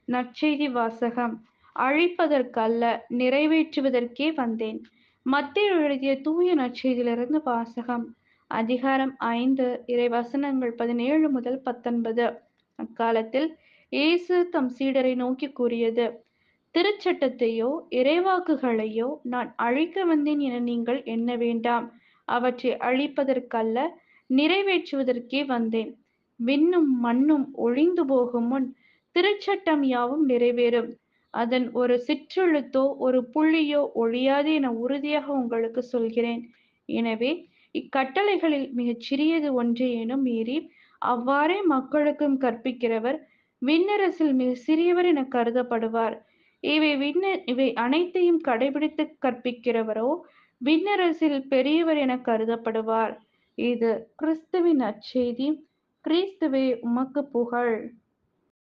நற்செய்தி வாசகம். அழிப்பதற்கல்ல, நிறைவேற்றுவதற்கே வந்தேன். மத்தேயு எழுதிய தூய நற்செய்தியிலிருந்து வாசகம். அதிகாரம் 5, இறைவசனங்கள் 17 முதல் 19. அக்காலத்தில் இயேசு தம் சீடரை நோக்கிக் கூறியது: திருச்சட்டத்தையோ இறைவாக்குகளையோ நான் அழிக்க வந்தேன் என நீங்கள் எண்ண வேண்டாம். அவற்றை அழிப்பதற்கல்ல, நிறைவேற்றுவதற்கே வந்தேன். விண்ணும் மண்ணும் ஒழிந்து போகும் முன் திருச்சட்டம் யாவும் நிறைவேறும். அதன் ஒரு சிற்றெழுத்தோ ஒரு புள்ளியோ ஒழியாது என உறுதியாக உங்களுக்கு சொல்கிறேன். எனவே இக்கட்டளைகளில் மிகச் சிறியது ஒன்றையேனும் மீறி அவ்வாறே மக்களுக்கும் கற்பிக்கிறவர் விண்ணரசில் மிகச் சிறியவர் என கருதப்படுவார். இவை அனைத்தையும் கடைபிடித்துக் கற்பிக்கிறவரோ விண்ணரசில் பெரியவர் என கருதப்படுவார். இது கிறிஸ்துவின் நற்செய்தி. கிறிஸ்துவே உமக்கு புகழ்.